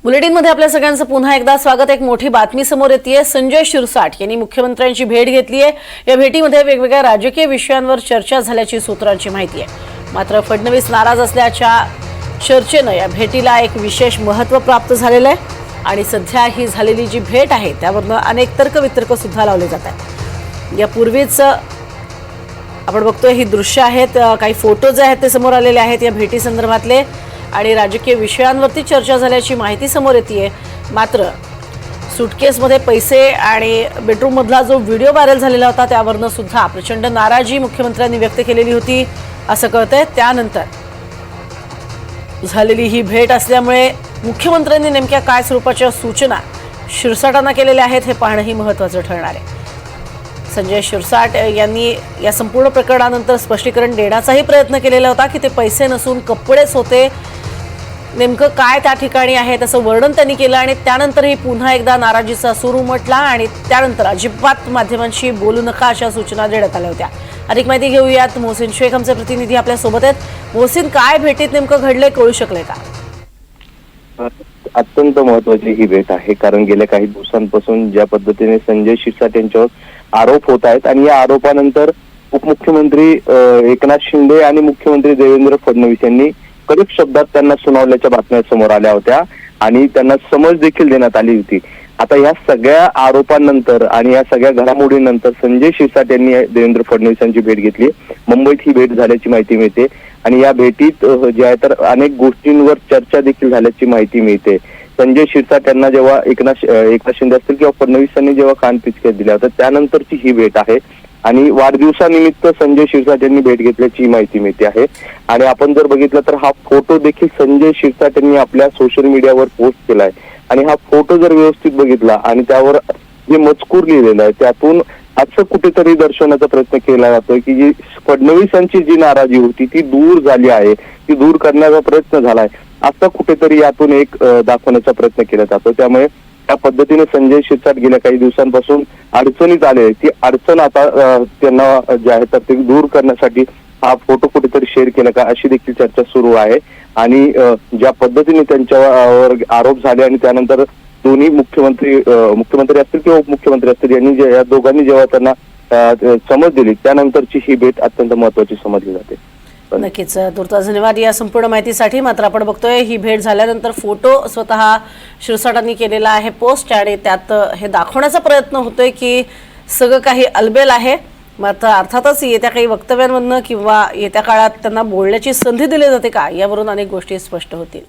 बुलेटिनमध्ये आपल्या सगळ्यांचं पुन्हा एकदा स्वागत। एक मोठी बातमी समोर येतेय। संजय शिरसाट यांनी मुख्यमंत्र्यांची भेट घेतली आहे। या भेटीमध्ये वेगवेगळ्या राजकीय विषयांवर चर्चा झाल्याची सूत्रांची माहिती आहे। मात्र फडणवीस नाराज असल्याच्या चर्चेने या भेटीला एक विशेष महत्त्व प्राप्त झालेलं आहे आणि सध्या ही झालेली जी भेट आहे त्यावरून अनेक तर्कवितर्क सुद्धा लावले जात आहेत। यापूर्वीच आपण बघतोय ही दृश्य आहेत, काही फोटोज आहेत ते समोर आलेले आहेत या भेटी संदर्भातले आणि राजकीय विषयांवरती चर्चा झाल्याची माहिती समोर येतेय। मात्र सुटकेसमध्ये पैसे आणि बेडरूम मधला जो व्हिडिओ व्हायरल झालेला होता त्यावरून सुद्धा प्रचंड नाराजी मुख्यमंत्र्यांनी व्यक्त केलेली होती असं कळतंय। त्यानंतर झालेली ही भेट असल्यामुळे मुख्यमंत्र्यांनी नेमक्या काय स्वरूपाच्या सूचना शिरसाटांना केलेल्या आहेत हे पाहणंही महत्त्वाचं ठरणार आहे। संजय शिरसाट यांनी या संपूर्ण प्रकरणानंतर स्पष्टीकरण देण्याचाही प्रयत्न केलेला होता की ते पैसे नसून कपडेच होते, नेमकं काय त्या ठिकाणी आहे त्याचं वर्णन त्यांनी केलं आणि त्यानंतरही पुन्हा एकदा नाराजीचा सूर उमटला आणि त्यानंतर अजिबात माध्यमांशी बोलू नका अशा सूचना देण्यात आल्या होत्या। अधिक माहिती घेऊयात, मोहसिन शेख आमचे प्रतिनिधी आपल्या सोबत आहेत। मोहसिन, काय भेटीत नेमकं घडलंय, कळू शकले का? अत्यंत महत्त्वाची ही भेट आहे, कारण गेल्या काही दिवसांपासून ज्या पद्धतीने संजय शिरसाट यांच्यावर आरोप होत आहेत आणि या आरोपानंतर उपमुख्यमंत्री एकनाथ शिंदे आणि मुख्यमंत्री देवेंद्र फडणवीस यांनी कडक शब्दात त्यांना सुनावल्याच्या बातम्या समोर आल्या होत्या आणि त्यांना समज देखील देण्यात आली होती। आता या सगळ्या आरोपांनंतर आणि या सगळ्या घडामोडींनंतर संजय शिरसाट यांनी देवेंद्र फडणवीस यांची भेट घेतली। मुंबईत ही भेट झाल्याची माहिती मिळते आणि या भेटीत जे आहे तर अनेक गोष्टींवर चर्चा देखील झाल्याची माहिती मिळते। संजय शिरसाट यांना जेव्हा एकनाथ शिंदे असतील किंवा फडणवीस यांनी जेव्हा कानपिचक्यात दिल्या होत्या त्यानंतरची ही भेट आहे आणि वाढदिवसानिमित्त संजय शिरसाट यांनी भेट घेतल्याची माहिती मिळते आहे। आणि आपण जर बघितलं तर हा फोटो देखील संजय शिरसाट यांनी आपल्या सोशल मीडियावर पोस्ट केलाय आणि हा फोटो जर व्यवस्थित बघितला आणि त्यावर जे मजकूर लिहिलेला आहे त्यातून असं कुठेतरी दर्शवण्याचा प्रयत्न केला जातोय की जी फडणवीसांची जी नाराजी होती ती दूर झाली आहे, ती दूर करण्याचा प्रयत्न झालाय असं कुठेतरी यातून एक दाखवण्याचा प्रयत्न केला जातो। त्यामुळे त्या पद्धतीने संजय शिरसाट गेल्या काही दिवसांपासून अडचणीत आले, ती अडचण आता त्यांना जे आहे तर ते दूर करण्यासाठी हा फोटो कुठेतरी शेअर केला का अशी देखील चर्चा सुरू आहे। आणि ज्या पद्धतीने त्यांच्यावर आरोप झाले आणि त्यानंतर दोन्ही मुख्यमंत्री असतील किंवा उपमुख्यमंत्री असतील यांनी या दोघांनी जेव्हा त्यांना समज दिली त्यानंतरची ही भेट अत्यंत महत्त्वाची समजली जाते। नक्कीच, तुर्तास धन्यवाद या संपूर्ण माहितीसाठी। मात्र आपण बघतोय ही भेट झाल्यानंतर फोटो स्वतः शिरसाटांनी केलेला आहे पोस्ट आणि त्यात हे दाखवण्याचा प्रयत्न होतोय की सगळं काही अलबेल आहे। मात्र अर्थातच येत्या काही वक्तव्यांमधनं किंवा येत्या काळात त्यांना बोलण्याची संधी दिली जाते का यावरून अनेक गोष्टी स्पष्ट होतील।